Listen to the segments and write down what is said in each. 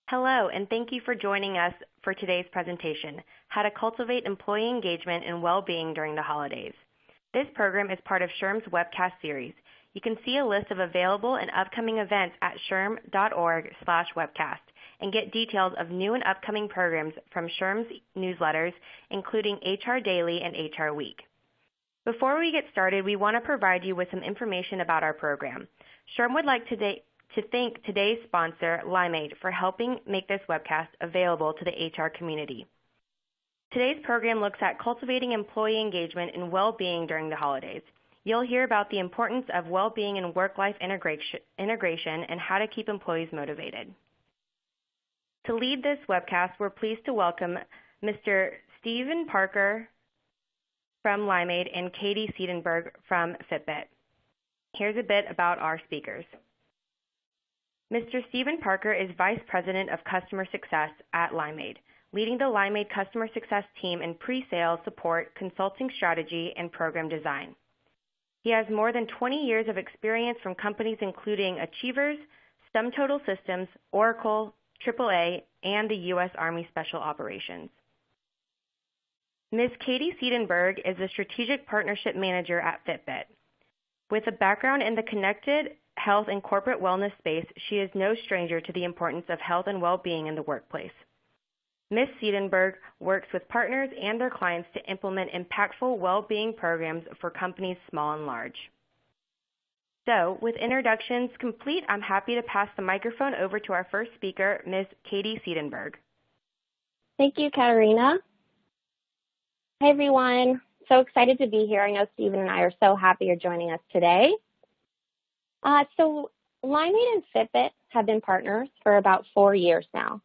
Hello, and thank you for joining us for today's presentation, How to Cultivate Employee Engagement and Well-Being During the Holidays. This program is part of SHRM's webcast series. You can see a list of available and upcoming events at shrm.org/webcast and get details of new and upcoming programs from SHRM's newsletters, including HR Daily and HR Week. Before we get started, we want to provide you with some information about our program. SHRM would like to thank today's sponsor, Limeade, for helping make this webcast available to the HR community. Today's program looks at cultivating employee engagement and well-being during the holidays. You'll hear about the importance of well-being and work-life integration and how to keep employees motivated. To lead this webcast, we're pleased to welcome Mr. Stephen Parker from Limeade and Katie Siedenberg from Fitbit. Here's a bit about our speakers. Mr. Stephen Parker is Vice President of Customer Success at Limeade, leading the Limeade Customer Success team in pre-sales support, consulting strategy, and program design. He has more than 20 years of experience from companies including Achievers, SumTotal Systems, Oracle, AAA, and the U.S. Army Special Operations. Ms. Katie Siedenberg is a Strategic Partnership Manager at Fitbit. With a background in the connected health and corporate wellness space, she is no stranger to the importance of health and well-being in the workplace. Ms. Siedenberg works with partners and their clients to implement impactful well-being programs for companies small and large. So, with introductions complete, I'm happy to pass the microphone over to our first speaker, Ms. Katie Siedenberg. Thank you, Katarina. Hi, everyone. So excited to be here. I know Stephen and I are so happy you're joining us today. So Limeade and Fitbit have been partners for about 4 years now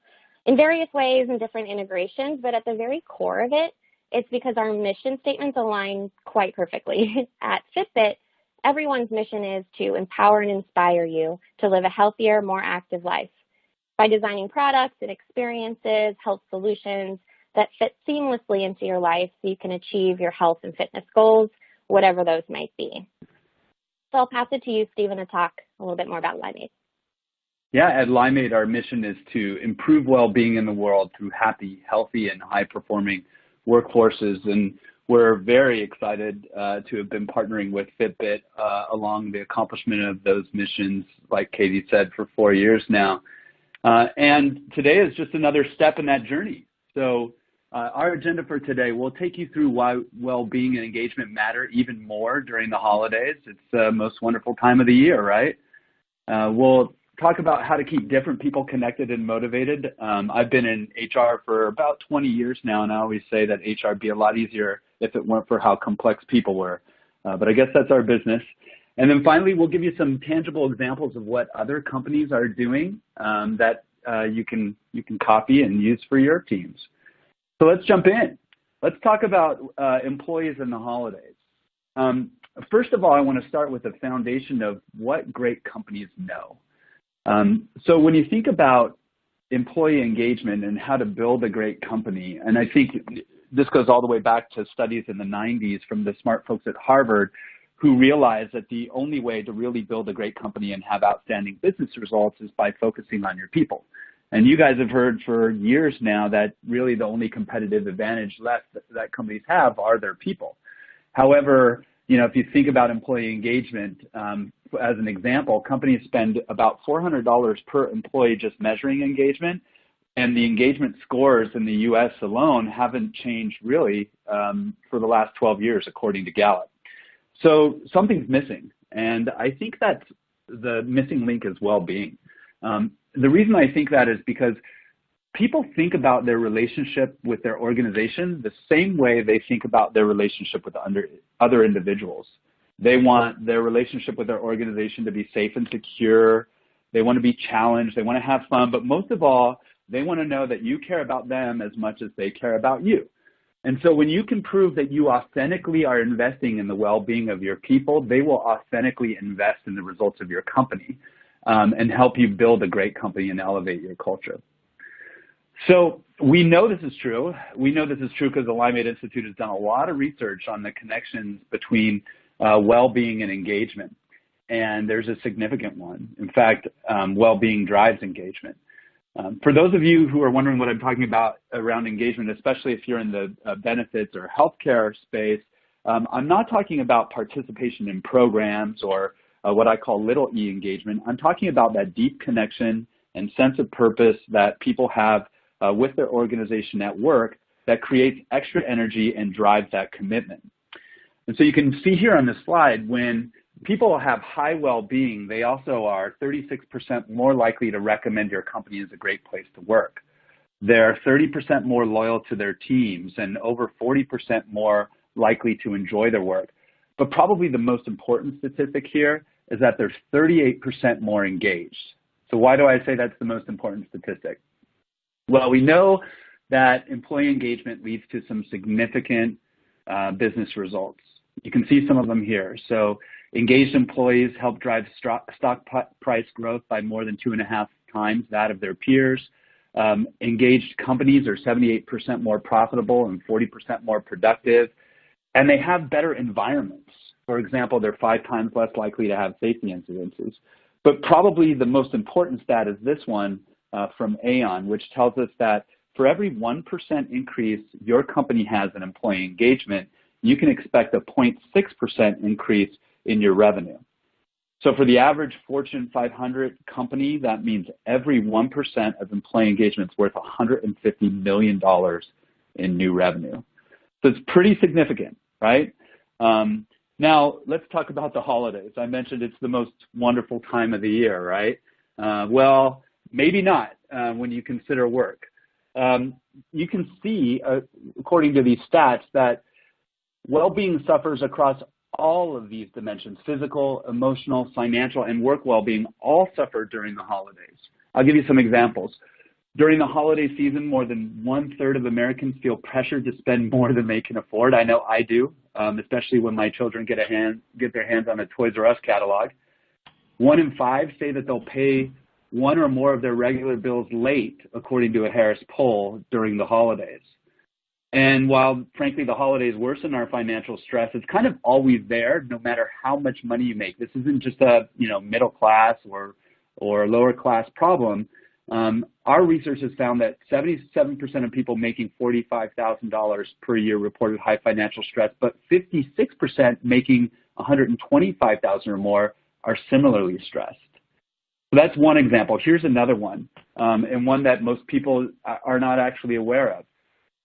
in various ways and different integrations, but at the very core of it, it's because our mission statements align quite perfectly. At Fitbit, everyone's mission is to empower and inspire you to live a healthier, more active life by designing products and experiences, health solutions that fit seamlessly into your life so you can achieve your health and fitness goals, whatever those might be. So I'll pass it to you, Stephen, to talk a little bit more about Limeade. Yeah, at Limeade, our mission is to improve well-being in the world through happy, healthy, and high-performing workforces. And we're very excited to have been partnering with Fitbit along the accomplishment of those missions, like Katie said, for 4 years now. And today is just another step in that journey. So our agenda for today, we'll take you through why well-being and engagement matter even more during the holidays. It's the most wonderful time of the year, right? We'll talk about how to keep different people connected and motivated. I've been in HR for about 20 years now, and I always say that HR would be a lot easier if it weren't for how complex people were. But I guess that's our business. And then finally, we'll give you some tangible examples of what other companies are doing that you can copy and use for your teams. So let's jump in. Let's talk about employees and the holidays. First of all, I want to start with the foundation of what great companies know. So when you think about employee engagement and how to build a great company, and I think this goes all the way back to studies in the 90s from the smart folks at Harvard who realized that the only way to really build a great company and have outstanding business results is by focusing on your people. And you guys have heard for years now that really the only competitive advantage left that companies have are their people. However, if you think about employee engagement, as an example, companies spend about $400 per employee just measuring engagement, and the engagement scores in the U.S. alone haven't changed really for the last 12 years, according to Gallup. So something's missing, and I think that the missing link is well-being. The reason I think that is because people think about their relationship with their organization the same way they think about their relationship with other individuals. They want their relationship with their organization to be safe and secure. They want to be challenged. They want to have fun. But most of all, they want to know that you care about them as much as they care about you. And so when you can prove that you authentically are investing in the well-being of your people, they will authentically invest in the results of your company. And help you build a great company and elevate your culture. So we know this is true. We know this is true because the Limeade Institute has done a lot of research on the connections between well-being and engagement. And there's a significant one. In fact, well-being drives engagement. For those of you who are wondering what I'm talking about around engagement, especially if you're in the benefits or healthcare space, I'm not talking about participation in programs or what I call little e engagement. I'm talking about that deep connection and sense of purpose that people have with their organization at work that creates extra energy and drives that commitment. And so you can see here on this slide, when people have high well-being, they also are 36% more likely to recommend your company as a great place to work. They're 30% more loyal to their teams and over 40% more likely to enjoy their work. But probably the most important statistic here is that they're 38% more engaged. So why do I say that's the most important statistic? Well, we know that employee engagement leads to some significant business results. You can see some of them here. So engaged employees help drive stock price growth by more than 2.5 times that of their peers. Engaged companies are 78% more profitable and 40% more productive. And they have better environments. For example, they're 5 times less likely to have safety incidences. But probably the most important stat is this one from Aon, which tells us that for every 1% increase your company has in employee engagement, you can expect a 0.6% increase in your revenue. So for the average Fortune 500 company, that means every 1% of employee engagement is worth $150 million in new revenue. So it's pretty significant, right? Now, let's talk about the holidays. I mentioned it's the most wonderful time of the year, right? Well, maybe not when you consider work. You can see, according to these stats, that well-being suffers across all of these dimensions: physical, emotional, financial, and work well-being all suffer during the holidays. I'll give you some examples. During the holiday season, more than 1/3 of Americans feel pressured to spend more than they can afford. I know I do, especially when my children get their hands on a Toys R Us catalog. 1 in 5 say that they'll pay one or more of their regular bills late, according to a Harris poll, during the holidays. And while, frankly, the holidays worsen our financial stress, it's kind of always there, no matter how much money you make. This isn't just a middle class or lower class problem. Our research has found that 77% of people making $45,000 per year reported high financial stress, but 56% making $125,000 or more are similarly stressed. So that's one example. Here's another one, and one that most people are not actually aware of.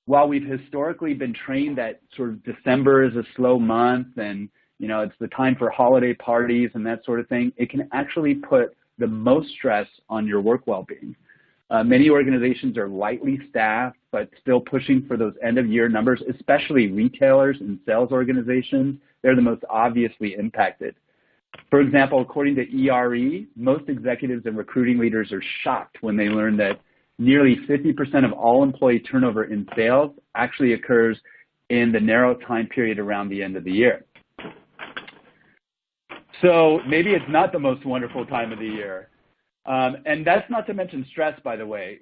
While we've historically been trained that sort of December is a slow month and it's the time for holiday parties and that sort of thing, it can actually put the most stress on your work well-being. Many organizations are lightly staffed, but still pushing for those end-of-year numbers, especially retailers and sales organizations. They're the most obviously impacted. For example, according to ERE, most executives and recruiting leaders are shocked when they learn that nearly 50% of all employee turnover in sales actually occurs in the narrow time period around the end of the year. So maybe it's not the most wonderful time of the year. And that's not to mention stress, by the way.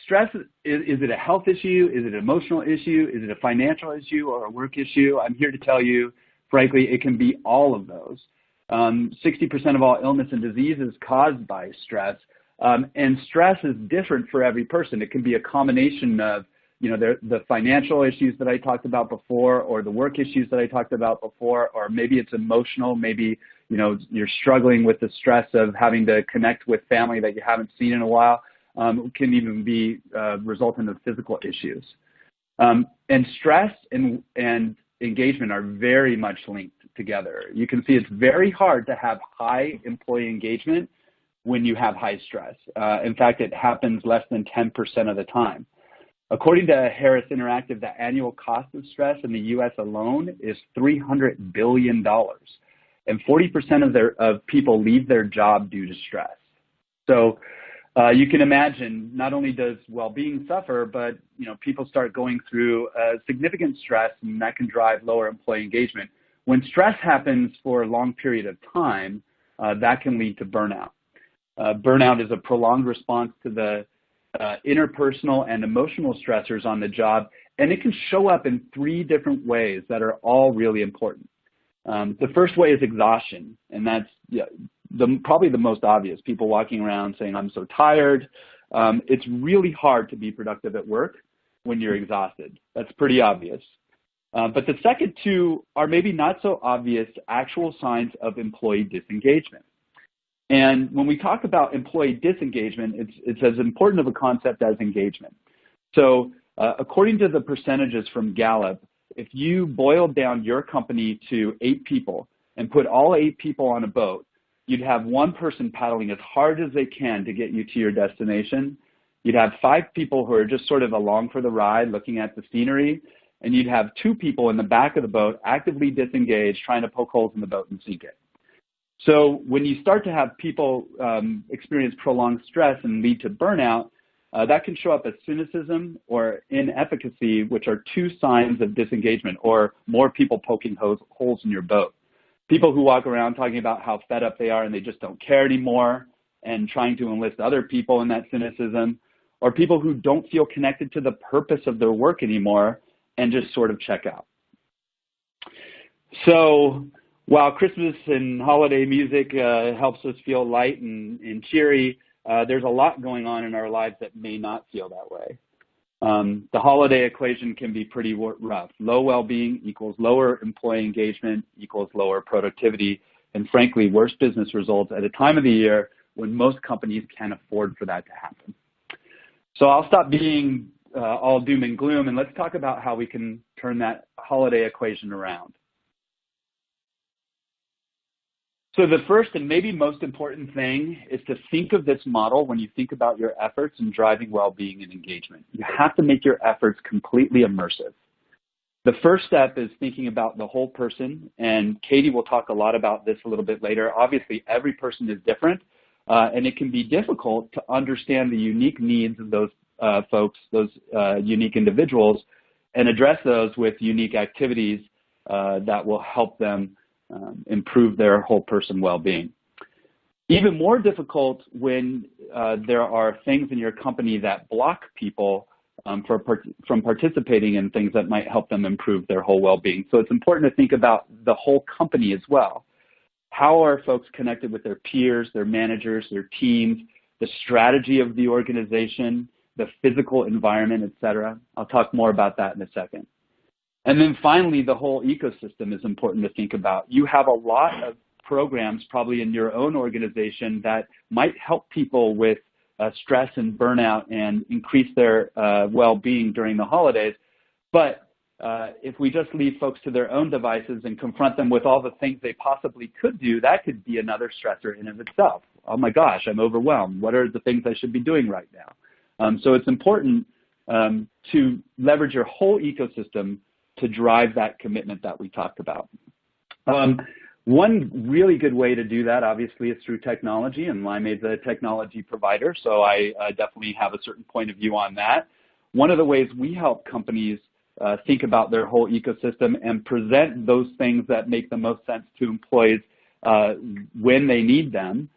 Stress, is it a health issue? Is it an emotional issue? Is it a financial issue or a work issue? I'm here to tell you, frankly, it can be all of those. 60% of all illness and disease is caused by stress. And stress is different for every person. It can be a combination of, the financial issues that I talked about before, or the work issues that I talked about before, or maybe it's emotional. Maybe, you're struggling with the stress of having to connect with family that you haven't seen in a while. It can even be resultant of physical issues. And stress and engagement are very much linked together. You can see it's very hard to have high employee engagement when you have high stress. In fact, it happens less than 10% of the time. According to Harris Interactive, the annual cost of stress in the U.S. alone is $300 billion. And 40% of people leave their job due to stress. So you can imagine, not only does well-being suffer, but people start going through significant stress, and that can drive lower employee engagement. When stress happens for a long period of time, that can lead to burnout. Burnout is a prolonged response to the interpersonal and emotional stressors on the job, and it can show up in 3 different ways that are all really important. The first way is exhaustion, and that's probably the most obvious. People walking around saying, I'm so tired, it's really hard to be productive at work when you're exhausted. That's pretty obvious. But the second two are maybe not so obvious actual signs of employee disengagement. And when we talk about employee disengagement, it's as important of a concept as engagement. So according to the percentages from Gallup, if you boiled down your company to 8 people and put all 8 people on a boat, you'd have one person paddling as hard as they can to get you to your destination. You'd have 5 people who are just sort of along for the ride, looking at the scenery, and you'd have 2 people in the back of the boat actively disengaged, trying to poke holes in the boat and sink it. So when you start to have people experience prolonged stress and lead to burnout, that can show up as cynicism or inefficacy, which are 2 signs of disengagement, or more people poking holes in your boat. People who walk around talking about how fed up they are and they just don't care anymore and trying to enlist other people in that cynicism, or people who don't feel connected to the purpose of their work anymore and just sort of check out. So while Christmas and holiday music helps us feel light and cheery, there's a lot going on in our lives that may not feel that way. The holiday equation can be pretty rough. Low well-being equals lower employee engagement equals lower productivity, and frankly, worse business results at a time of the year when most companies can't afford for that to happen. So I'll stop being all doom and gloom, and let's talk about how we can turn that holiday equation around. So the first and maybe most important thing is to think of this model when you think about your efforts in driving well-being and engagement. You have to make your efforts completely immersive. The first step is thinking about the whole person, and Katie will talk a lot about this a little bit later. Obviously, every person is different, and it can be difficult to understand the unique needs of those folks, those unique individuals, and address those with unique activities that will help them improve their whole person well-being. Even more difficult when there are things in your company that block people from participating in things that might help them improve their whole well-being. So it's important to think about the whole company as well. How are folks connected with their peers, their managers, their teams, the strategy of the organization, the physical environment, et cetera? I'll talk more about that in a second. And then finally, the whole ecosystem is important to think about. You have a lot of programs probably in your own organization that might help people with stress and burnout and increase their well-being during the holidays. But if we just leave folks to their own devices and confront them with all the things they possibly could do, that could be another stressor in and of itself. Oh my gosh, I'm overwhelmed. What are the things I should be doing right now? So it's important to leverage your whole ecosystem to drive that commitment that we talked about. One really good way to do that, obviously, is through technology, and Limeade's a technology provider, so I definitely have a certain point of view on that. One of the ways we help companies think about their whole ecosystem and present those things that make the most sense to employees when they need them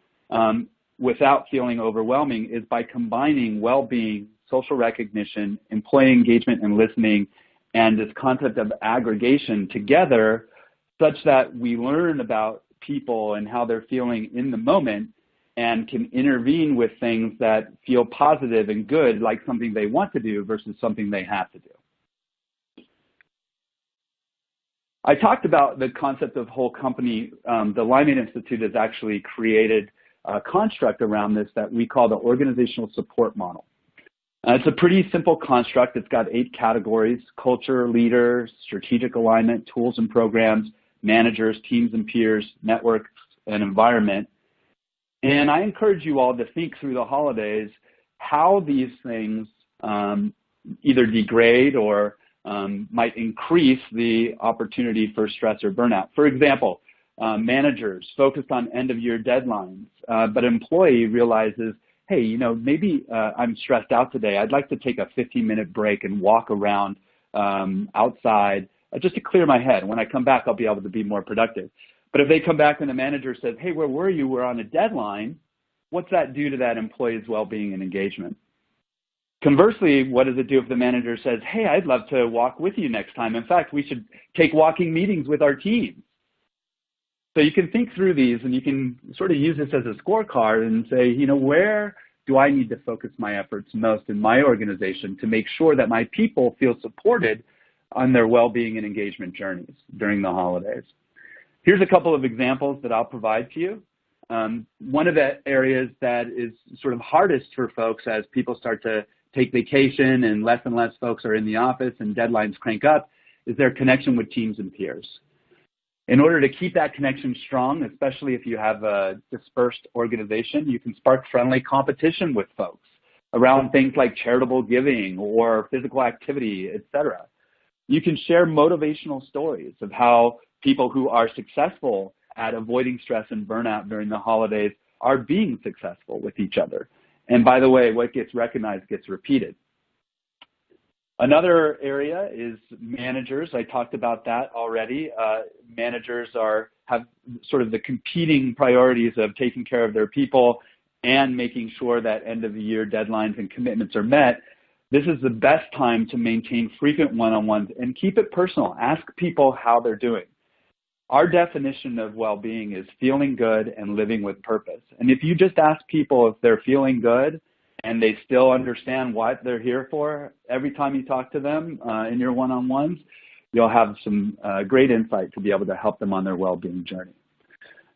without feeling overwhelming is by combining well-being, social recognition, employee engagement and listening, and this concept of aggregation together such that we learn about people and how they're feeling in the moment and can intervene with things that feel positive and good, like something they want to do versus something they have to do. I talked about the concept of whole company. The Limeade Institute has actually created a construct around this that we call the organizational support model. It's a pretty simple construct. It's got 8 categories: culture, leader, strategic alignment, tools and programs, managers, teams and peers, networks, and environment. And I encourage you all to think through the holidays how these things either degrade or might increase the opportunity for stress or burnout. For example, managers focused on end-of-year deadlines, but an employee realizes, hey, you know, maybe I'm stressed out today. I'd like to take a 15-minute break and walk around outside just to clear my head. When I come back, I'll be able to be more productive. But if they come back and the manager says, hey, where were you? We're on a deadline. What's that do to that employee's well-being and engagement? Conversely, what does it do if the manager says, hey, I'd love to walk with you next time. In fact, we should take walking meetings with our team. So you can think through these and you can sort of use this as a scorecard and say, you know, where do I need to focus my efforts most in my organization to make sure that my people feel supported on their well-being and engagement journeys during the holidays? Here's a couple of examples that I'll provide to you. One of the areas that is sort of hardest for folks as people start to take vacation and less folks are in the office and deadlines crank up is their connection with teams and peers. In order to keep that connection strong, especially if you have a dispersed organization, you can spark friendly competition with folks around things like charitable giving or physical activity, etc. You can share motivational stories of how people who are successful at avoiding stress and burnout during the holidays are being successful with each other. And by the way, what gets recognized gets repeated. Another area is managers. I talked about that already. Managers have sort of the competing priorities of taking care of their people and making sure that end of the year deadlines and commitments are met. This is the best time to maintain frequent one-on-ones and keep it personal. Ask people how they're doing. Our definition of well-being is feeling good and living with purpose. And if you just ask people if they're feeling good and they still understand what they're here for, every time you talk to them in your one-on-ones, you'll have some great insight to be able to help them on their well-being journey.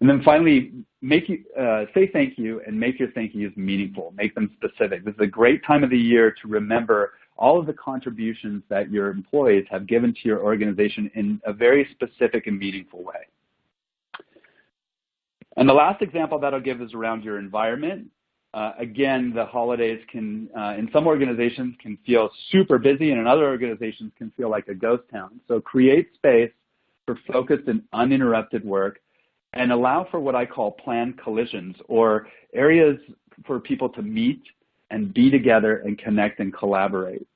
And then finally, say thank you and make your thank yous meaningful. Make them specific. This is a great time of the year to remember all of the contributions that your employees have given to your organization in a very specific and meaningful way. And the last example that I'll give is around your environment. Again, the holidays can, in some organizations, can feel super busy, and in other organizations can feel like a ghost town. So create space for focused and uninterrupted work, and allow for what I call planned collisions, or areas for people to meet and be together and connect and collaborate.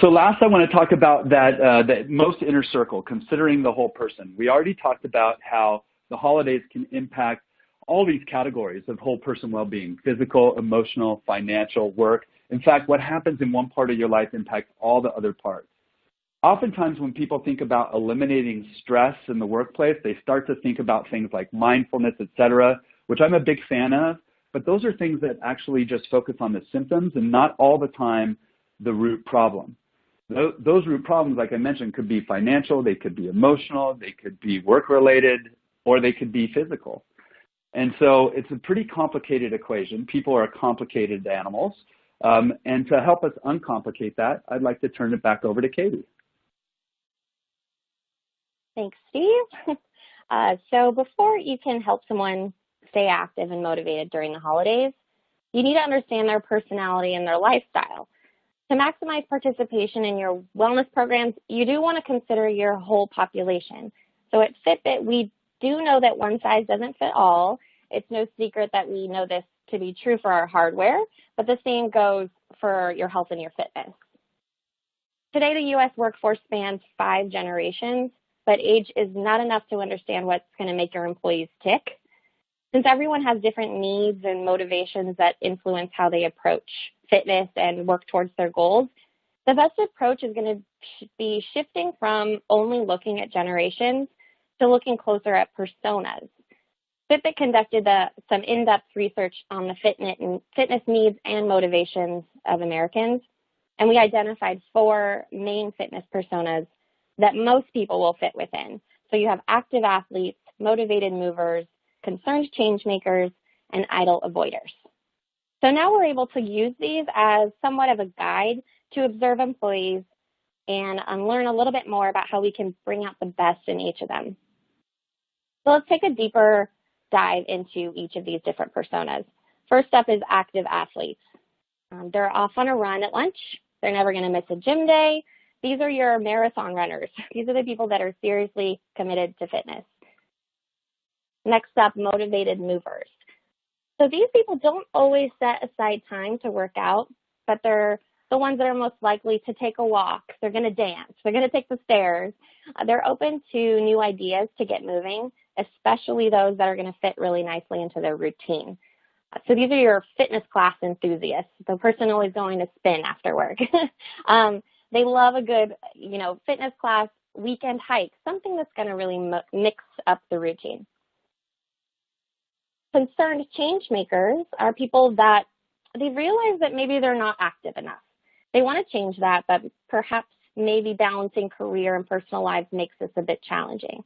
So last, I want to talk about that most inner circle, considering the whole person. We already talked about how the holidays can impact all these categories of whole person well-being: physical, emotional, financial, work. In fact, what happens in one part of your life impacts all the other parts. Oftentimes when people think about eliminating stress in the workplace, they start to think about things like mindfulness, etc., which I'm a big fan of, but those are things that actually just focus on the symptoms and not all the time the root problem. Those root problems, like I mentioned, could be financial, they could be emotional, they could be work-related, or they could be physical. And so it's a pretty complicated equation. People are complicated animals. And to help us uncomplicate that, I'd like to turn it back over to Katie. Thanks, Steve. So before you can help someone stay active and motivated during the holidays, you need to understand their personality and their lifestyle. To maximize participation in your wellness programs, you do want to consider your whole population. So at Fitbit, we do know that one size doesn't fit all. It's no secret that we know this to be true for our hardware, but the same goes for your health and your fitness. Today, the U.S. workforce spans 5 generations, but age is not enough to understand what's going to make your employees tick. Since everyone has different needs and motivations that influence how they approach fitness and work towards their goals, the best approach is going to be shifting from only looking at generations to looking closer at personas. Fitbit conducted some in-depth research on the fitness needs and motivations of Americans, and we identified 4 main fitness personas that most people will fit within. So you have active athletes, motivated movers, concerned change makers, and idle avoiders. So now we're able to use these as somewhat of a guide to observe employees and learn a little bit more about how we can bring out the best in each of them. So let's take a deeper dive into each of these different personas. First up is active athletes. They're off on a run at lunch. They're never going to miss a gym day. These are your marathon runners. These are the people that are seriously committed to fitness. Next up, motivated movers. So these people don't always set aside time to work out, but they're the ones that are most likely to take a walk. They're going to dance. They're going to take the stairs. They're open to new ideas to get moving, especially those that are going to fit really nicely into their routine. So these are your fitness class enthusiasts, the person always going to spin after work. They love a good, fitness class, weekend hike, something that's going to really mix up the routine. Concerned change makers are people that they realize that maybe they're not active enough. They want to change that, but perhaps maybe balancing career and personal lives makes this a bit challenging.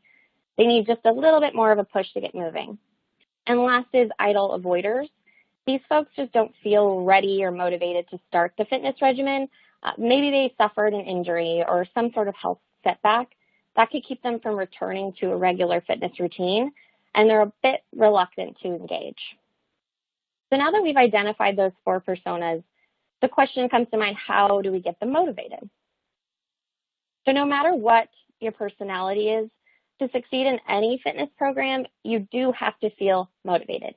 They need just a little bit more of a push to get moving. And last is idle avoiders. These folks just don't feel ready or motivated to start the fitness regimen. Maybe they suffered an injury or some sort of health setback that could keep them from returning to a regular fitness routine, and they're a bit reluctant to engage. So now that we've identified those 4 personas, the question comes to mind, how do we get them motivated? So no matter what your personality is, to succeed in any fitness program, you do have to feel motivated.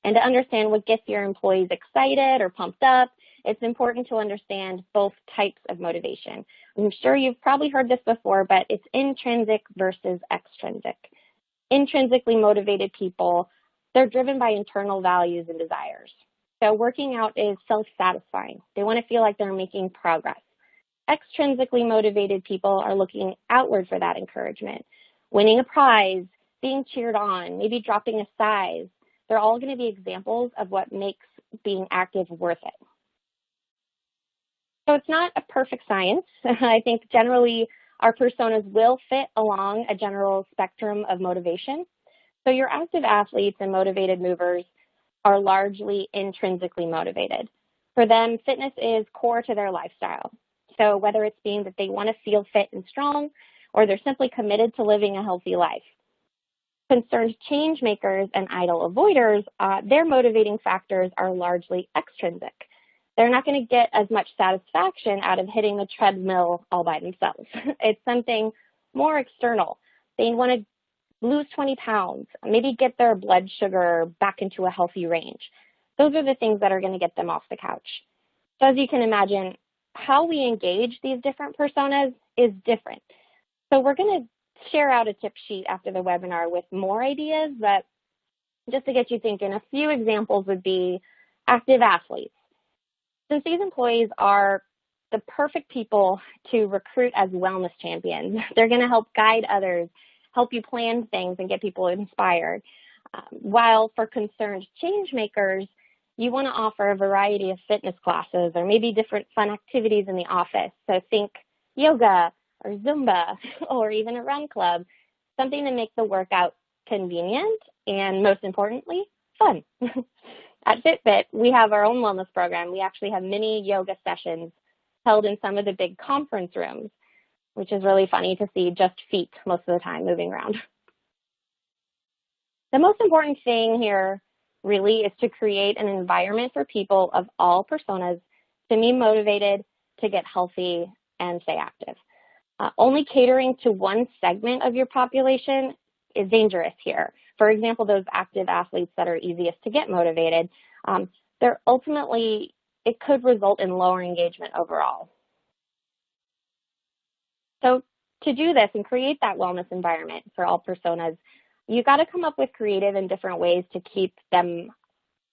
And to understand what gets your employees excited or pumped up, it's important to understand both types of motivation. I'm sure you've probably heard this before, but it's intrinsic versus extrinsic. Intrinsically motivated people, they're driven by internal values and desires. So working out is self-satisfying. They want to feel like they're making progress. Extrinsically motivated people are looking outward for that encouragement. Winning a prize, being cheered on, maybe dropping a size. They're all going to be examples of what makes being active worth it. So it's not a perfect science. I think generally our personas will fit along a general spectrum of motivation. So your active athletes and motivated movers are largely intrinsically motivated. For them, fitness is core to their lifestyle. So whether it's being that they want to feel fit and strong, or they're simply committed to living a healthy life. Concerned change makers and idle avoiders, their motivating factors are largely extrinsic. They're not going to get as much satisfaction out of hitting the treadmill all by themselves. It's something more external. They want to lose 20 pounds, maybe get their blood sugar back into a healthy range. Those are the things that are going to get them off the couch. So as you can imagine, how we engage these different personas is different. So we're going to share out a tip sheet after the webinar with more ideas, but just to get you thinking, a few examples would be active athletes. Since these employees are the perfect people to recruit as wellness champions, they're going to help guide others, help you plan things and get people inspired. While for concerned change makers, you want to offer a variety of fitness classes or maybe different fun activities in the office. So think yoga or Zumba or even a run club, something to make the workout convenient and most importantly, fun. At Fitbit, we have our own wellness program. We actually have mini yoga sessions held in some of the big conference rooms, which is really funny to see just feet most of the time moving around. The most important thing here really is to create an environment for people of all personas to be motivated to get healthy and stay active. Only catering to one segment of your population is dangerous here. For example, those active athletes that are easiest to get motivated, it could result in lower engagement overall. So to do this and create that wellness environment for all personas, you got to come up with creative and different ways to keep them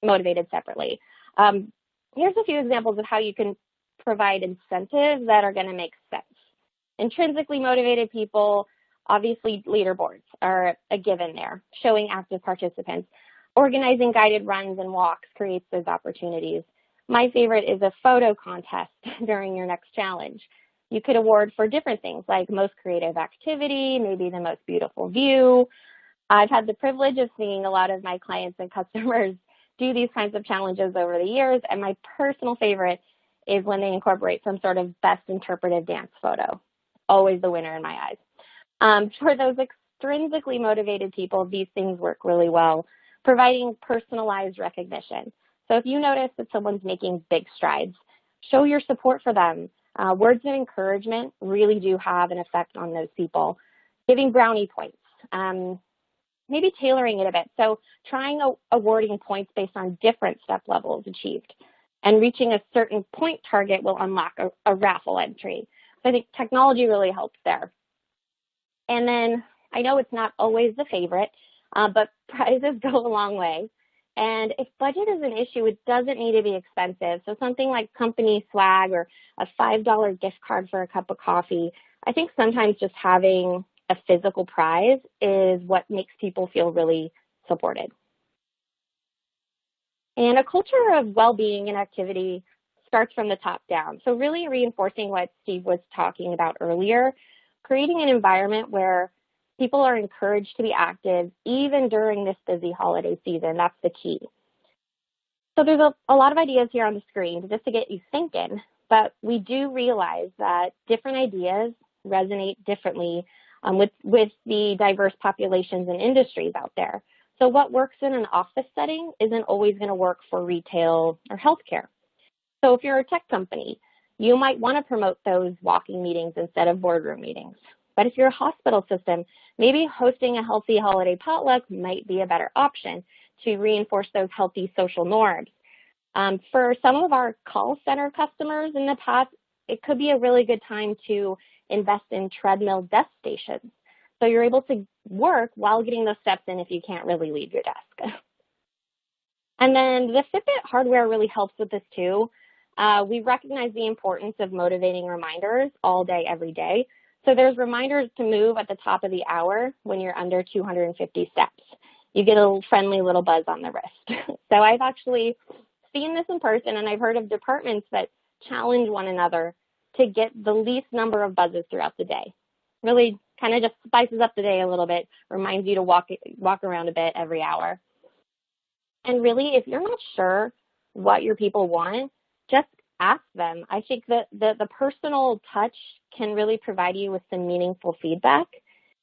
motivated separately. Here's a few examples of how you can provide incentives that are going to make sense. Intrinsically motivated people, obviously leaderboards are a given there, showing active participants. Organizing guided runs and walks creates those opportunities. My favorite is a photo contest during your next challenge. You could award for different things like most creative activity, maybe the most beautiful view. I've had the privilege of seeing a lot of my clients and customers do these kinds of challenges over the years, and my personal favorite is when they incorporate some sort of best interpretive dance photo. Always the winner in my eyes. For those extrinsically motivated people, these things work really well, providing personalized recognition. So if you notice that someone's making big strides, show your support for them. Words of encouragement really do have an effect on those people. Giving brownie points, maybe tailoring it a bit. So trying awarding points based on different step levels achieved. And reaching a certain point target will unlock a raffle entry. So I think technology really helps there. And then I know it's not always the favorite, but prizes go a long way. And if budget is an issue, it doesn't need to be expensive. So something like company swag or a $5 gift card for a cup of coffee. I think sometimes just having a physical prize is what makes people feel really supported. And a culture of well-being and activity starts from the top down. So really reinforcing what Steve was talking about earlier, creating an environment where people are encouraged to be active even during this busy holiday season. That's the key. So there's a lot of ideas here on the screen just to get you thinking, but we do realize that different ideas resonate differently with the diverse populations and industries out there. So what works in an office setting isn't always going to work for retail or healthcare. So if you're a tech company, you might want to promote those walking meetings instead of boardroom meetings. But if you're a hospital system, maybe hosting a healthy holiday potluck might be a better option to reinforce those healthy social norms. For some of our call center customers in the past, it could be a really good time to invest in treadmill desk stations. So you're able to work while getting those steps in if you can't really leave your desk. And then the Fitbit hardware really helps with this too. We recognize the importance of motivating reminders all day, every day. So there's reminders to move at the top of the hour when you're under 250 steps. You get a friendly little buzz on the wrist. So I've actually seen this in person, and I've heard of departments that challenge one another to get the least number of buzzes throughout the day. Really kind of just spices up the day a little bit, reminds you to walk around a bit every hour. And really, if you're not sure what your people want, just ask them. I think that the personal touch can really provide you with some meaningful feedback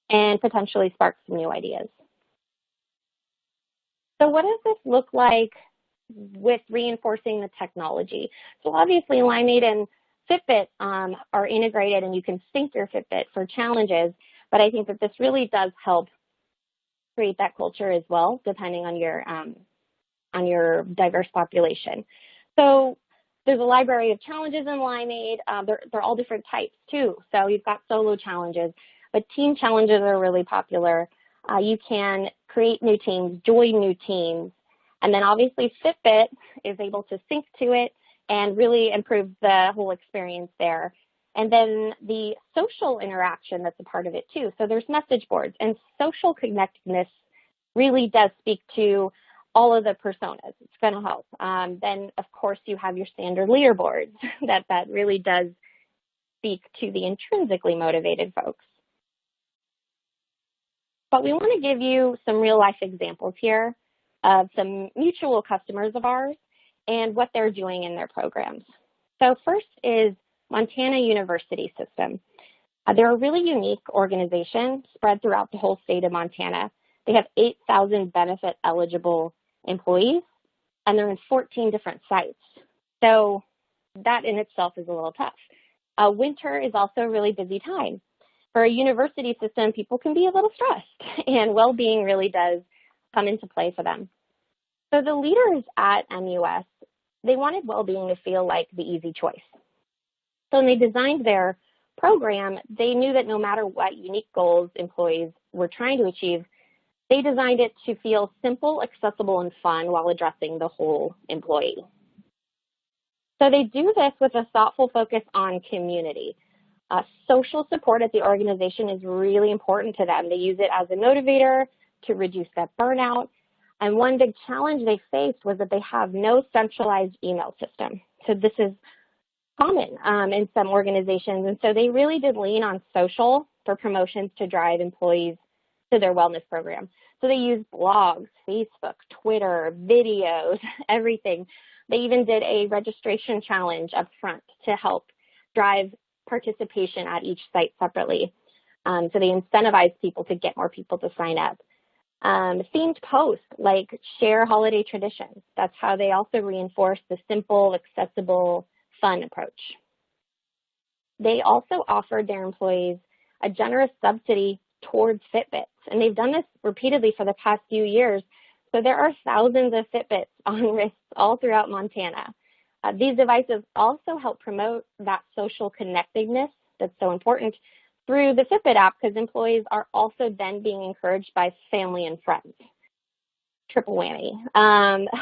and potentially spark some new ideas. So what does this look like with reinforcing the technology? So obviously Limeade and Fitbit are integrated, and you can sync your Fitbit for challenges, but I think that this really does help create that culture as well, depending on your diverse population. So there's a library of challenges in Limeade. They're all different types too. So you've got solo challenges, but team challenges are really popular. You can create new teams, join new teams, and then obviously Fitbit is able to sync to it and really improve the whole experience there. And then the social interaction that's a part of it too. So there's message boards, and social connectedness really does speak to all of the personas. It's going to help. Then, of course, you have your standard leaderboards that really does speak to the intrinsically motivated folks. But we want to give you some real-life examples here of some mutual customers of ours and what they're doing in their programs. So first is Montana University System. They're a really unique organization spread throughout the whole state of Montana. They have 8,000 benefit-eligible employees, and they're in 14 different sites. So that in itself is a little tough. Winter is also a really busy time. For a university system, people can be a little stressed, and well-being really does come into play for them. So the leaders at MUS, they wanted well-being to feel like the easy choice. So when they designed their program, they knew that no matter what unique goals employees were trying to achieve, they designed it to feel simple, accessible, and fun while addressing the whole employee. So they do this with a thoughtful focus on community. Social support at the organization is really important to them. They use it as a motivator to reduce that burnout. And one big challenge they faced was that they have no centralized email system. So this is common in some organizations. And so they really did lean on social for promotions to drive employees to their wellness program. So they used blogs, Facebook, Twitter, videos, everything. They even did a registration challenge up front to help drive participation at each site separately. So they incentivized people to get more people to sign up. Themed posts like share holiday traditions. That's how they also reinforce the simple, accessible, fun approach. They also offered their employees a generous subsidy towards Fitbits, and they've done this repeatedly for the past few years. So there are thousands of Fitbits on wrists all throughout Montana. These devices also help promote that social connectedness that's so important through the Fitbit app, because employees are also then being encouraged by family and friends. Triple whammy.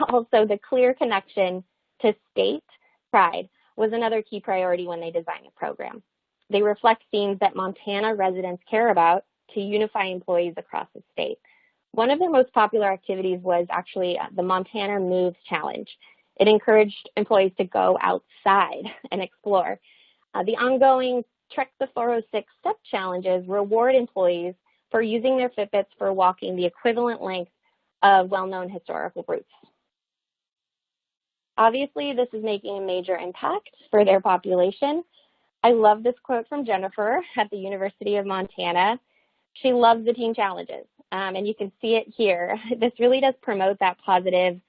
Also, the clear connection to state pride was another key priority when they designed the program. They reflect themes that Montana residents care about to unify employees across the state. One of their most popular activities was actually the Montana Moves Challenge. It encouraged employees to go outside and explore. The ongoing Trek the 406 Step Challenges reward employees for using their Fitbits for walking the equivalent length of well-known historical routes. Obviously, this is making a major impact for their population. I love this quote from Jennifer at the University of Montana. She loves the team challenges, and you can see it here. This really does promote that positive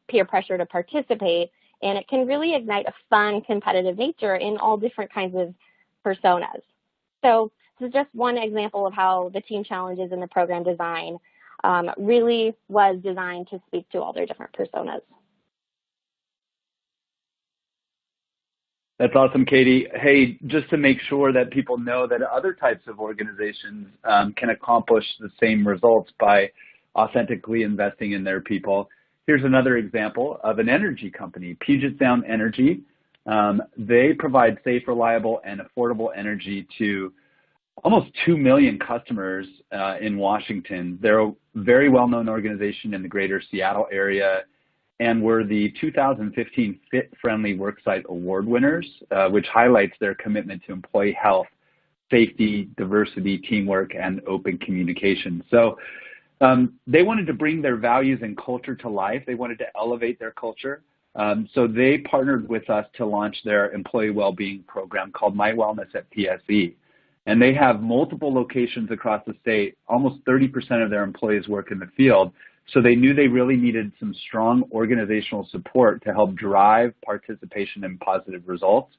peer pressure to participate, and it can really ignite a fun, competitive nature in all different kinds of personas. So this is just one example of how the team challenges in the program design really was designed to speak to all their different personas. That's awesome, Katie. Hey, just to make sure that people know that other types of organizations can accomplish the same results by authentically investing in their people, here's another example of an energy company, Puget Sound Energy. They provide safe, reliable, and affordable energy to almost 2 million customers in Washington. They're a very well-known organization in the greater Seattle area, and were the 2015 Fit Friendly Worksite Award winners, which highlights their commitment to employee health, safety, diversity, teamwork, and open communication. So they wanted to bring their values and culture to life. They wanted to elevate their culture. So they partnered with us to launch their employee well-being program called My Wellness at PSE. And they have multiple locations across the state. Almost 30% of their employees work in the field. So they knew they really needed some strong organizational support to help drive participation and positive results.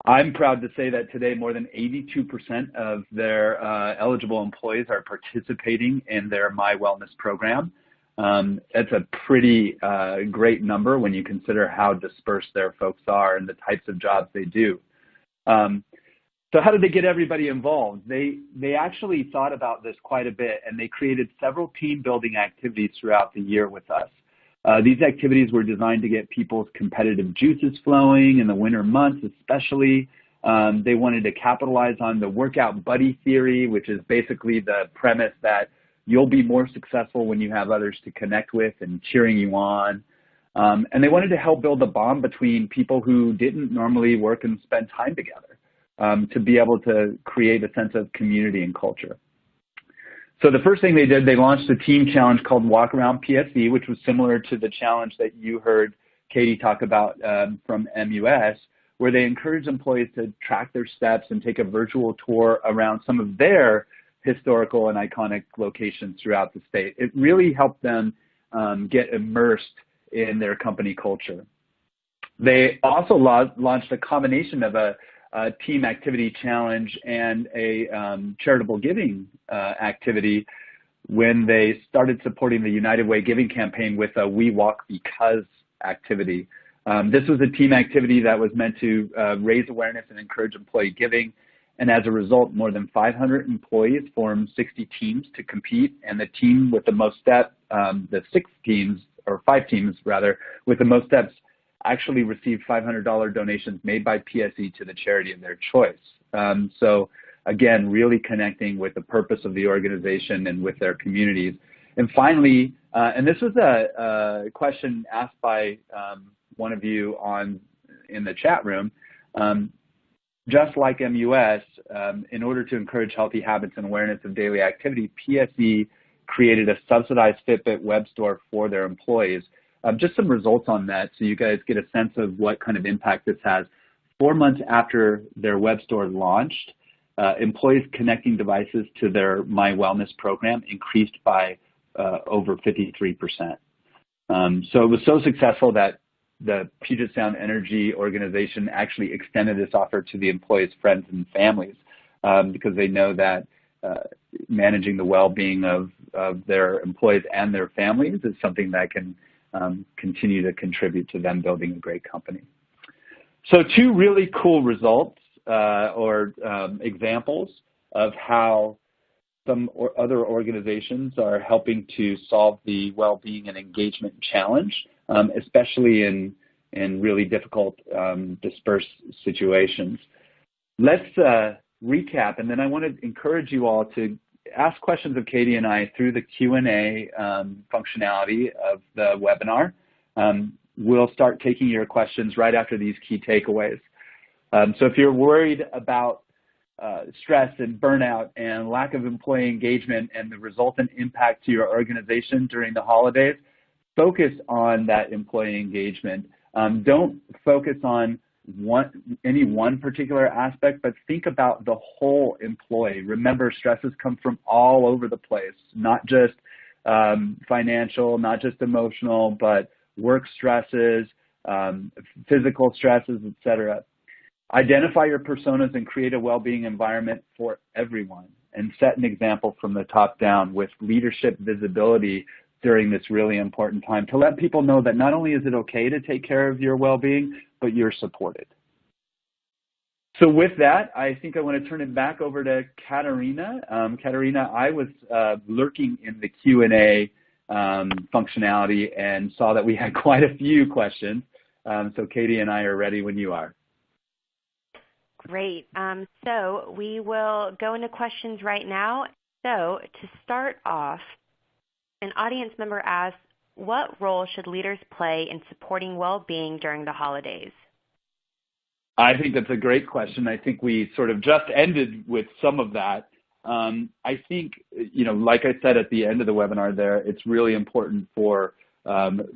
I'm proud to say that today more than 82% of their eligible employees are participating in their My Wellness program. It's a pretty great number when you consider how dispersed their folks are and the types of jobs they do. So how did they get everybody involved? They actually thought about this quite a bit, and they created several team building activities throughout the year with us. These activities were designed to get people's competitive juices flowing in the winter months especially. They wanted to capitalize on the workout buddy theory, which is basically the premise that you'll be more successful when you have others to connect with and cheering you on. And they wanted to help build a bond between people who didn't normally work and spend time together. To be able to create a sense of community and culture. So the first thing they did, they launched a team challenge called Walk Around PSE, which was similar to the challenge that you heard Katie talk about from MUS, where they encouraged employees to track their steps and take a virtual tour around some of their historical and iconic locations throughout the state. It really helped them get immersed in their company culture. They also launched a combination of a team activity challenge and a charitable giving activity when they started supporting the United Way giving campaign with a We Walk Because activity. This was a team activity that was meant to raise awareness and encourage employee giving. And as a result, more than 500 employees formed 60 teams to compete. And the team with the most steps, the 5 teams rather, with the most steps actually received $500 donations made by PSE to the charity of their choice. So again, really connecting with the purpose of the organization and with their communities. And finally, and this was a question asked by one of you in the chat room, just like MUS, in order to encourage healthy habits and awareness of daily activity, PSE created a subsidized Fitbit web store for their employees. Just some results on that so you guys get a sense of what kind of impact this has. 4 months after their web store launched, employees connecting devices to their My Wellness program increased by over 53%. So it was so successful that the Puget Sound Energy organization actually extended this offer to the employees' friends and families because they know that managing the well-being of their employees and their families is something that can continue to contribute to them building a great company. So 2 really cool results or examples of how some other organizations are helping to solve the well-being and engagement challenge, especially in really difficult dispersed situations. Let's recap, and then I want to encourage you all to ask questions of Katie and I through the Q&A functionality of the webinar. We'll start taking your questions right after these key takeaways. So if you're worried about stress and burnout and lack of employee engagement and the resultant impact to your organization during the holidays, focus on that employee engagement. Don't focus on any one particular aspect, but think about the whole employee. Remember, stresses come from all over the place, not just financial, not just emotional, but work stresses, physical stresses, etc. Identify your personas and create a well-being environment for everyone, and set an example from the top down with leadership visibility during this really important time to let people know that not only is it okay to take care of your well-being, but you're supported. So with that, I think I want to turn it back over to Katerina. Katerina, I was lurking in the Q&A functionality and saw that we had quite a few questions. So Katie and I are ready when you are. Great. So we will go into questions right now. So to start off, an audience member asks, what role should leaders play in supporting well-being during the holidays? I think that's a great question. I think we sort of just ended with some of that. I think, like I said at the end of the webinar there, it's really important for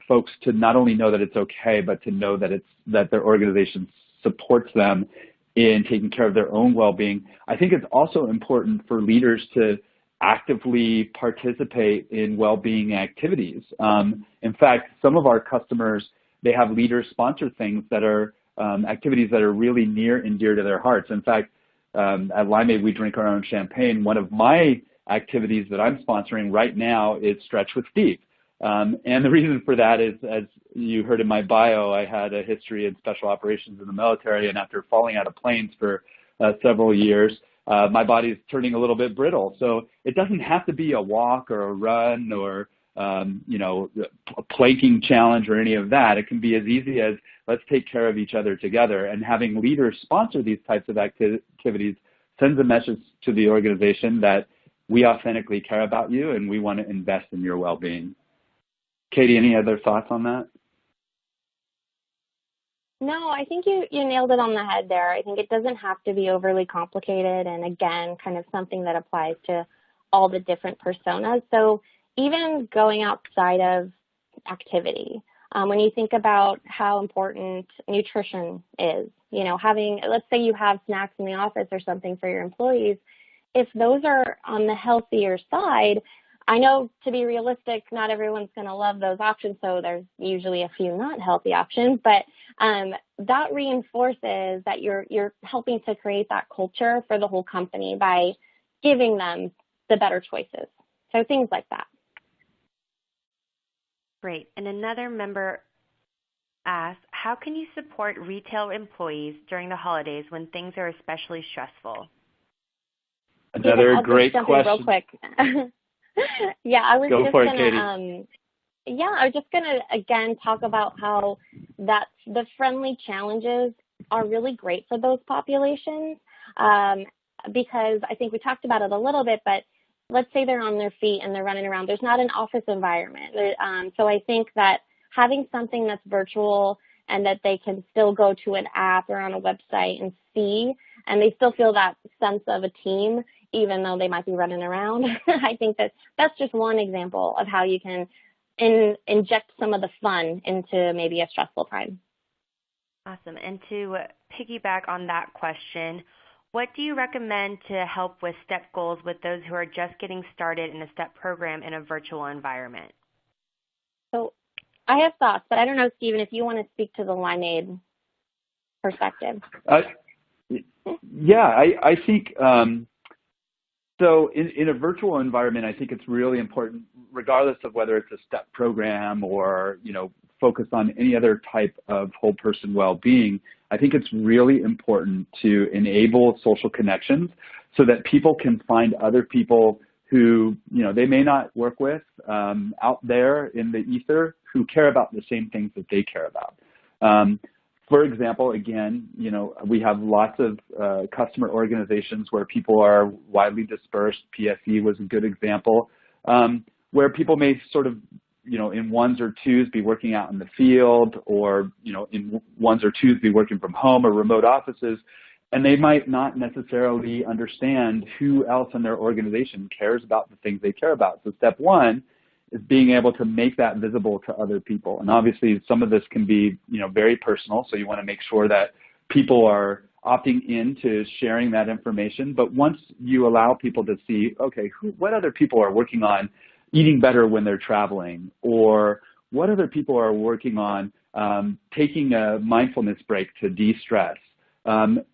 folks to not only know that it's okay, but to know that that their organization supports them in taking care of their own well-being. I think it's also important for leaders to actively participate in well-being activities. In fact, some of our customers, they have leaders sponsor things that are activities that are really near and dear to their hearts. In fact, at Limeade, we drink our own champagne. One of my activities that I'm sponsoring right now is Stretch with Steve. And the reason for that is, as you heard in my bio, I had a history in special operations in the military, and after falling out of planes for several years, my body is turning a little bit brittle. So it doesn't have to be a walk or a run or a planking challenge or any of that. It can be as easy as let's take care of each other together. And having leaders sponsor these types of activities sends a message to the organization that we authentically care about you and we want to invest in your well-being. Katie, any other thoughts on that? No, I think you nailed it on the head there. I think it doesn't have to be overly complicated, and again, kind of something that applies to all the different personas. So even going outside of activity, when you think about how important nutrition is, let's say you have snacks in the office or something for your employees, if those are on the healthier side, I know, to be realistic, not everyone's going to love those options, so there's usually a few not healthy options, but that reinforces that you're helping to create that culture for the whole company by giving them the better choices. So things like that. Great. And another member asks, how can you support retail employees during the holidays when things are especially stressful? Another great question. Real quick. Yeah, I was Go just for it, gonna. I was just gonna again talk about how that the friendly challenges are really great for those populations, because I think we talked about it a little bit, but let's say they're on their feet and they're running around. There's not an office environment, so I think that having something that's virtual and that they can still go to an app or on a website and see, and they still feel that sense of a team, even though they might be running around. I think that's just one example of how you can inject some of the fun into maybe a stressful time. Awesome. And to piggyback on that question, what do you recommend to help with STEP goals with those who are just getting started in a STEP program in a virtual environment? So I have thoughts, but I don't know, Stephen, if you want to speak to the Limeade perspective. Yeah, I think so in a virtual environment, I think it's really important, regardless of whether it's a STEP program or, focused on any other type of whole person well-being. I think it's really important to enable social connections so that people can find other people who, they may not work with out there in the ether who care about the same things that they care about. for example, again, we have lots of customer organizations where people are widely dispersed. PSE was a good example, where people may sort of, in ones or twos be working out in the field, or, in ones or twos be working from home or remote offices, and they might not necessarily understand who else in their organization cares about the things they care about. So step one is being able to make that visible to other people. And obviously some of this can be, very personal, so you want to make sure that people are opting into sharing that information. But once you allow people to see, okay, what other people are working on eating better when they're traveling, or what other people are working on taking a mindfulness break to de-stress,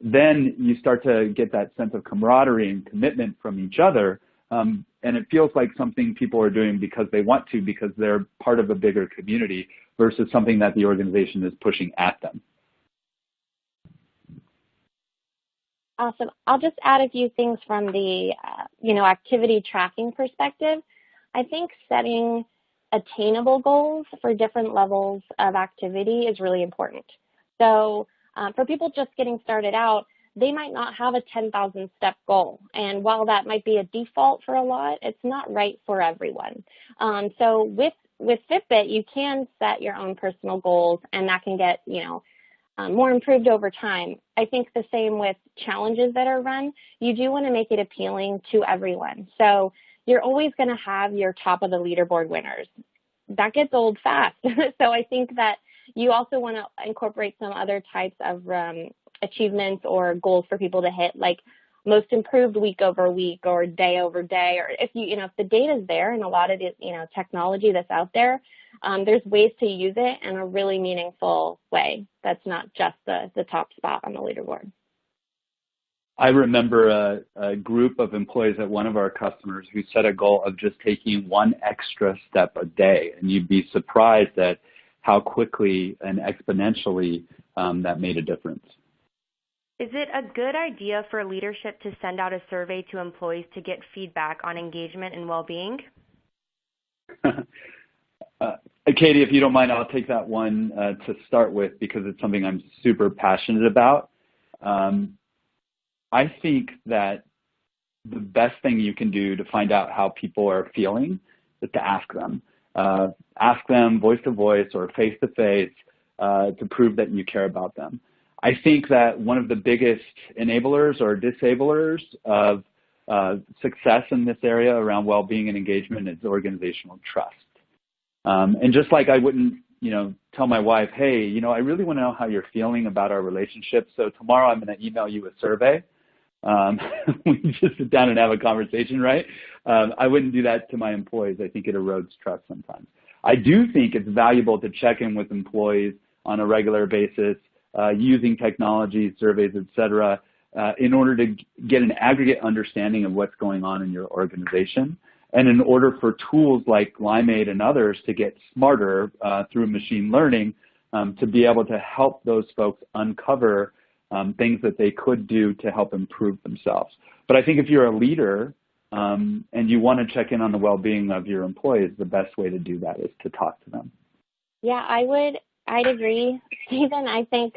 then you start to get that sense of camaraderie and commitment from each other. And it feels like something people are doing because they want to, because they're part of a bigger community, versus something that the organization is pushing at them. Awesome. I'll just add a few things from the, activity tracking perspective. I think setting attainable goals for different levels of activity is really important. So for people just getting started out, they might not have a 10,000 step goal. And while that might be a default for a lot, it's not right for everyone. So with Fitbit, you can set your own personal goals, and that can get, more improved over time. I think the same with challenges that are run. You do want to make it appealing to everyone. So you're always going to have your top of the leaderboard winners. That gets old fast. So I think that you also want to incorporate some other types of achievements or goals for people to hit, like most improved week over week or day over day. Or if if the data is there and a lot of the, technology that's out there, there's ways to use it in a really meaningful way. That's not just the top spot on the leaderboard. I remember a group of employees at one of our customers who set a goal of just taking one extra step a day, and you'd be surprised at how quickly and exponentially that made a difference. Is it a good idea for leadership to send out a survey to employees to get feedback on engagement and well-being? Katie, if you don't mind, I'll take that one to start with, because it's something I'm super passionate about. I think that the best thing you can do to find out how people are feeling is to ask them. Ask them voice to voice or face to face to prove that you care about them. I think that one of the biggest enablers or disablers of success in this area around well-being and engagement is organizational trust. And just like I wouldn't, tell my wife, hey, I really want to know how you're feeling about our relationship, so tomorrow I'm going to email you a survey. We just sit down and have a conversation, right? I wouldn't do that to my employees. I think it erodes trust sometimes. I do think it's valuable to check in with employees on a regular basis, using technology, surveys, et cetera, in order to get an aggregate understanding of what's going on in your organization. And in order for tools like Limeade and others to get smarter through machine learning, to be able to help those folks uncover things that they could do to help improve themselves. But I think if you're a leader and you want to check in on the well-being of your employees, the best way to do that is to talk to them. Yeah, I'd agree, Stephen. I think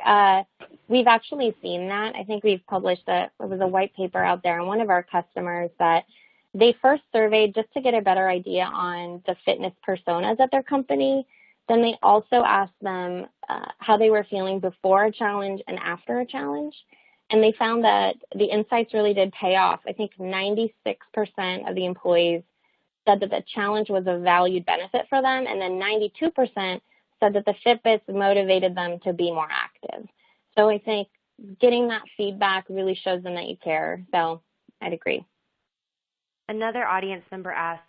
we've actually seen that. I think we've published there was a white paper out there on one of our customers that they first surveyed just to get a better idea on the fitness personas at their company. Then they also asked them how they were feeling before a challenge and after a challenge. And they found that the insights really did pay off. I think 96% of the employees said that the challenge was a valued benefit for them. And then 92% said that the Fitbits motivated them to be more active. So I think getting that feedback really shows them that you care. So I'd agree. Another audience member asks,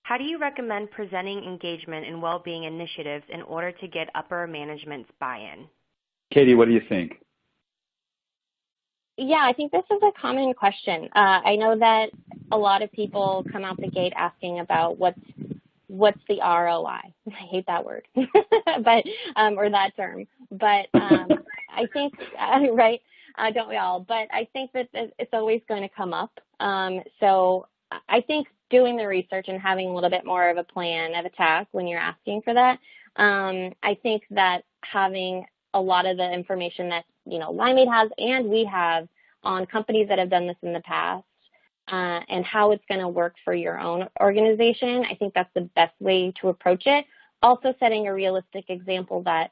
how do you recommend presenting engagement and well-being initiatives in order to get upper management's buy-in? Katie, what do you think? Yeah, I think this is a common question. I know that a lot of people come out the gate asking about what's the ROI. I hate that word, but or that term. But I think, right, don't we all? But I think that it's always going to come up. So I think doing the research and having a little bit more of a plan of attack when you're asking for that, I think that having a lot of the information that, Limeade has and we have on companies that have done this in the past and how it's going to work for your own organization. I think that's the best way to approach it. Also setting a realistic example that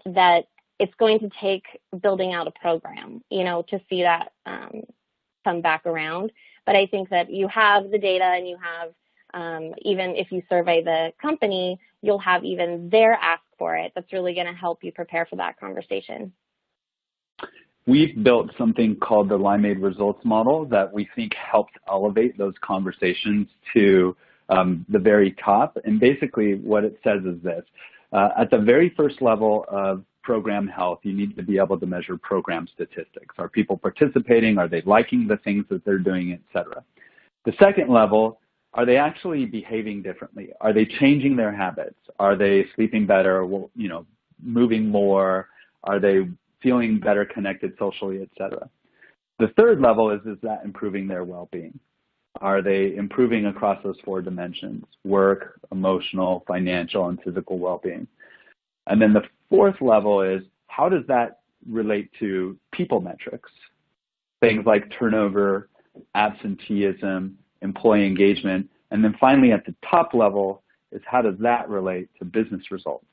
that it's going to take building out a program, to see that come back around. But I think that you have the data and you have, even if you survey the company, you'll have even their ask for it. That's really going to help you prepare for that conversation. We've built something called the Limeade Results Model that we think helps elevate those conversations to the very top. And basically what it says is this. At the very first level of program health, you need to be able to measure program statistics. Are people participating? Are they liking the things that they're doing, et cetera? The second level, are they actually behaving differently? Are they changing their habits? Are they sleeping better, moving more? Are they feeling better connected socially, et cetera? The third level is that improving their well-being? Are they improving across those four dimensions: work, emotional, financial, and physical well-being? And then the fourth level is, how does that relate to people metrics? Things like turnover, absenteeism, employee engagement. And then finally, at the top level is, how does that relate to business results?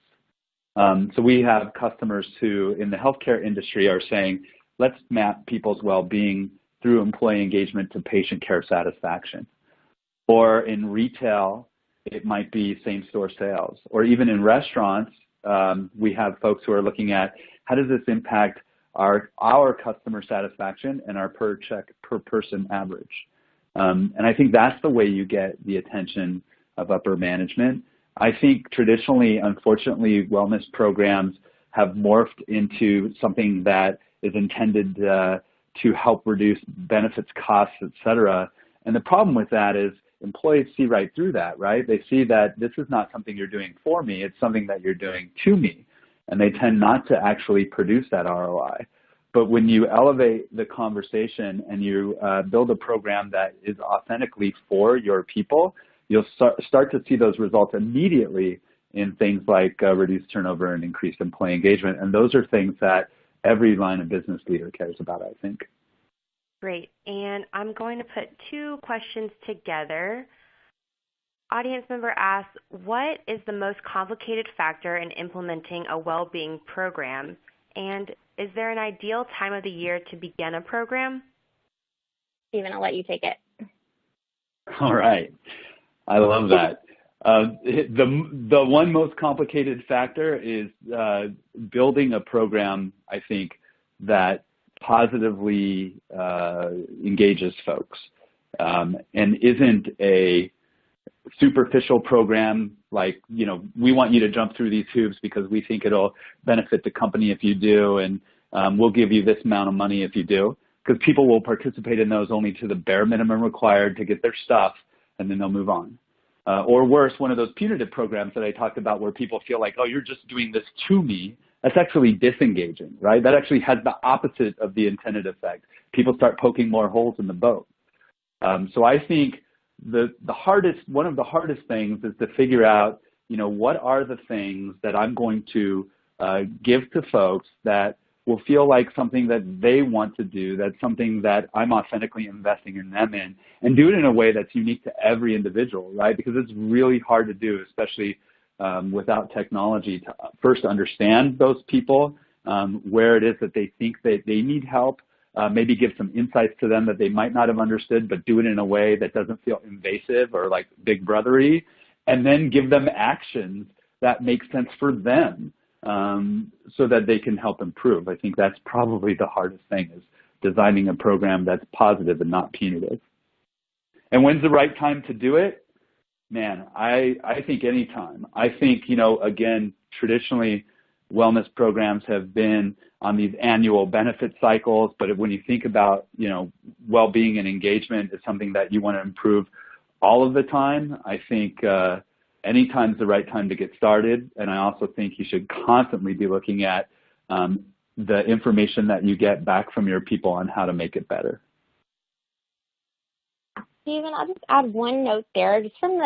So we have customers who in the healthcare industry are saying, let's map people's well-being through employee engagement to patient care satisfaction. Or in retail, it might be same-store sales. Or even in restaurants, we have folks who are looking at, how does this impact our customer satisfaction and our per person average? And I think that's the way you get the attention of upper management. I think traditionally, unfortunately, wellness programs have morphed into something that is intended to help reduce benefits costs, et cetera. And the problem with that is employees see right through that, right? They see that this is not something you're doing for me, it's something that you're doing to me. And they tend not to actually produce that ROI. But when you elevate the conversation and you build a program that is authentically for your people, you'll start to see those results immediately in things like reduced turnover and increased employee engagement. And those are things that every line of business leader cares about, I think. Great. And I'm going to put two questions together. Audience member asks, what is the most complicated factor in implementing a well-being program? And is there an ideal time of the year to begin a program? Stephen, I'll let you take it. All right. I love that. The one most complicated factor is building a program, I think, that positively engages folks and isn't a superficial program like, we want you to jump through these hoops because we think it'll benefit the company if you do, and we'll give you this amount of money if you do, because people will participate in those only to the bare minimum required to get their stuff, and then they'll move on. Or worse, one of those punitive programs that I talked about where people feel like, oh, you're just doing this to me. That's actually disengaging, right? That actually has the opposite of the intended effect. People start poking more holes in the boat. So I think one of the hardest things is to figure out, what are the things that I'm going to give to folks that will feel like something that they want to do, that's something that I'm authentically investing in them in, and do it in a way that's unique to every individual, right? Because it's really hard to do, especially without technology, to first understand those people, where it is that they think that they need help, maybe give some insights to them that they might not have understood, but do it in a way that doesn't feel invasive or like big brothery, and then give them actions that make sense for them. So that they can help improve. I think that's probably the hardest thing, is designing a program that's positive and not punitive. And when's the right time to do it? Man, I think any time. I think, again, traditionally wellness programs have been on these annual benefit cycles, but when you think about, well-being and engagement is something that you want to improve all of the time, I think anytime's the right time to get started, and I also think you should constantly be looking at the information that you get back from your people on how to make it better. Stephen, I'll just add one note there. Just from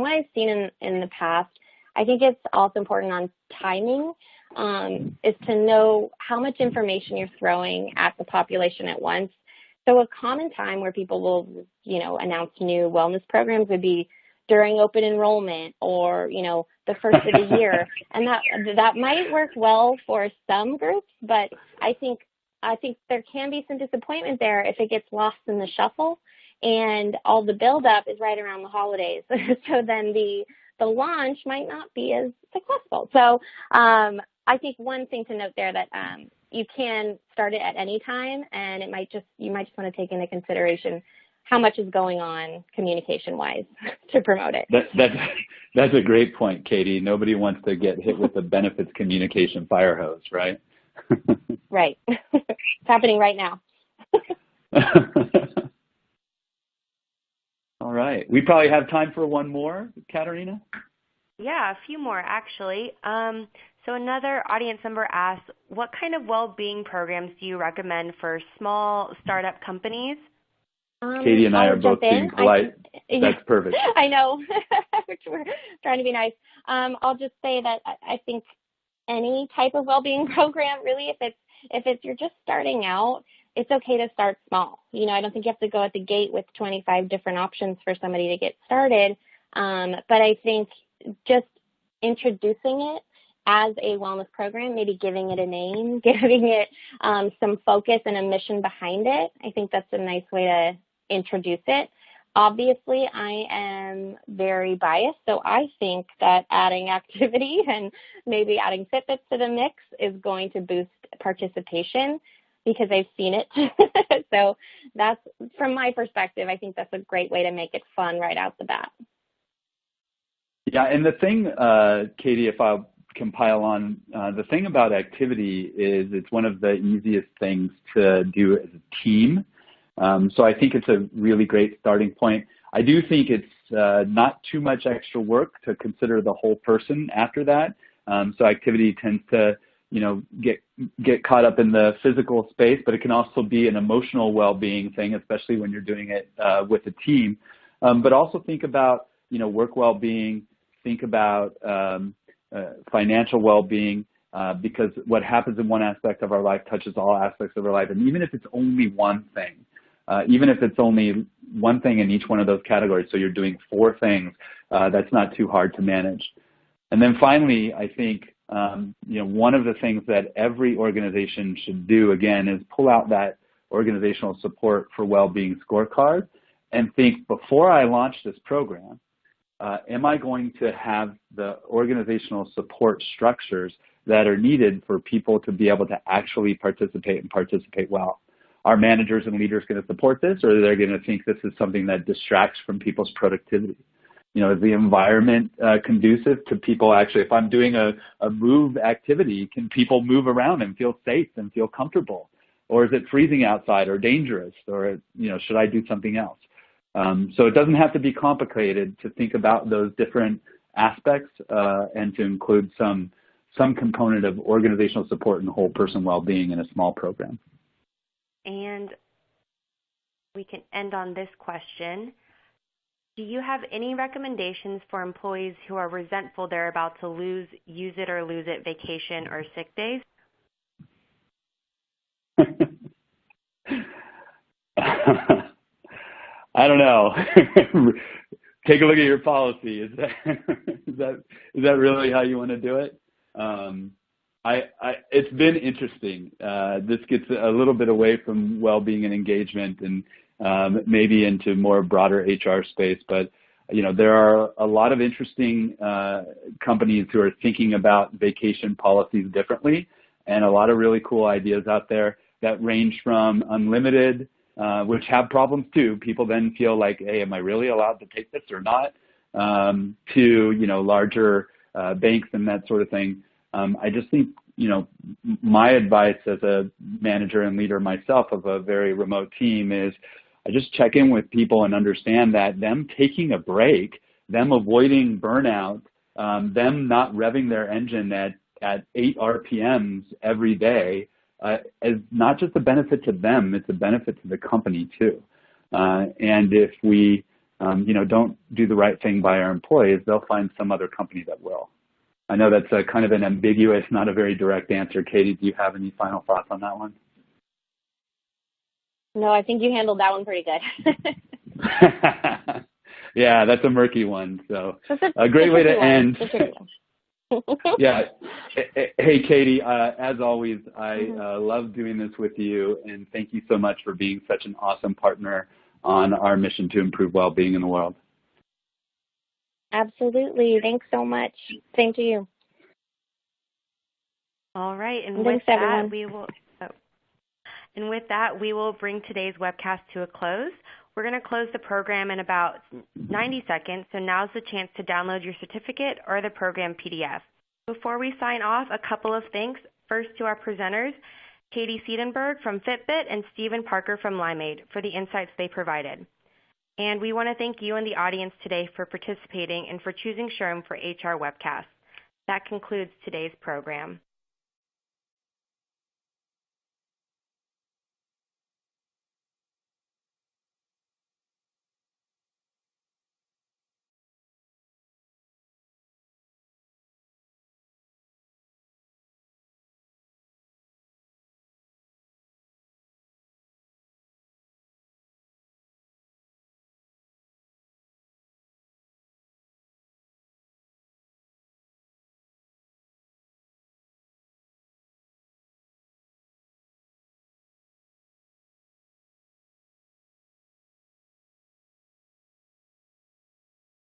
what I've seen in the past, I think it's also important on timing. is to know how much information you're throwing at the population at once. So a common time where people will, announce new wellness programs would be during open enrollment or, the first of the year. And that might work well for some groups, but I think there can be some disappointment there if it gets lost in the shuffle and all the buildup is right around the holidays. So then the launch might not be as successful. So I think one thing to note there that you can start it at any time, and you might just want to take into consideration how much is going on communication-wise to promote it. That's a great point, Katie. Nobody wants to get hit with the benefits communication fire hose, right? Right. It's happening right now. All right. We probably have time for one more, Katerina? Yeah, a few more, actually. So another audience member asks, what kind of well-being programs do you recommend for small startup companies? Katie and I are both being polite. That's perfect. I know. We're trying to be nice. I'll just say that I think any type of well-being program, really, if it's you're just starting out, it's okay to start small. I don't think you have to go at the gate with 25 different options for somebody to get started. But I think just introducing it as a wellness program, maybe giving it a name, giving it some focus and a mission behind it, I think that's a nice way to introduce it. Obviously, I am very biased, so I think that adding activity and maybe adding Fitbits to the mix is going to boost participation because I've seen it. So that's, from my perspective, I think that's a great way to make it fun right out the bat. Yeah, and the thing, Katie, if I can pile on, the thing about activity is it's one of the easiest things to do as a team. So I think it's a really great starting point. I do think it's not too much extra work to consider the whole person after that. So activity tends to, get caught up in the physical space, but it can also be an emotional well-being thing, especially when you're doing it with a team. But also think about, work well-being, think about financial well-being, because what happens in one aspect of our life touches all aspects of our life. And even if it's only one thing, even if it's only one thing in each one of those categories, so you're doing 4 things, that's not too hard to manage. And then finally, I think, one of the things that every organization should do, again, is pull out that organizational support for well-being scorecard and think, before I launch this program, am I going to have the organizational support structures that are needed for people to be able to actually participate and participate well? Are managers and leaders going to support this, or are they going to think this is something that distracts from people's productivity? Is the environment conducive to people actually, if I'm doing a move activity, can people move around and feel safe and feel comfortable? Or is it freezing outside or dangerous? Or, should I do something else? So it doesn't have to be complicated to think about those different aspects and to include some component of organizational support and whole person well-being in a small program. And we can end on this question. Do you have any recommendations for employees who are resentful they're about to use it or lose it vacation or sick days? I don't know. Take a look at your policy. Is that really how you want to do it? It's been interesting. This gets a little bit away from well-being and engagement and maybe into more broader HR space. But, there are a lot of interesting companies who are thinking about vacation policies differently, and a lot of really cool ideas out there that range from unlimited, which have problems too. People then feel like, hey, am I really allowed to take this or not? To, larger banks and that sort of thing. I just think, my advice as a manager and leader myself of a very remote team is I just check in with people and understand that them taking a break, them avoiding burnout, them not revving their engine at 8 RPMs every day is not just a benefit to them, it's a benefit to the company too. And if we, don't do the right thing by our employees, they'll find some other company that will. I know that's a kind of an ambiguous, not a very direct answer. Katie, do you have any final thoughts on that one? No, I think you handled that one pretty good. Yeah, that's a murky one. So a great way to end. Yeah. Hey, Katie, as always, I love doing this with you, and thank you so much for being such an awesome partner on our mission to improve well-being in the world. Absolutely. Thanks so much. Same to you. All right. And thanks, everyone. With that, we will bring today's webcast to a close. We're going to close the program in about 90 seconds, so now's the chance to download your certificate or the program PDF. Before we sign off, a couple of thanks. First to our presenters, Katie Siedenberg from Fitbit and Stephen Parker from Limeade for the insights they provided. And we want to thank you and the audience today for participating and for choosing SHRM for HR Webcast. That concludes today's program.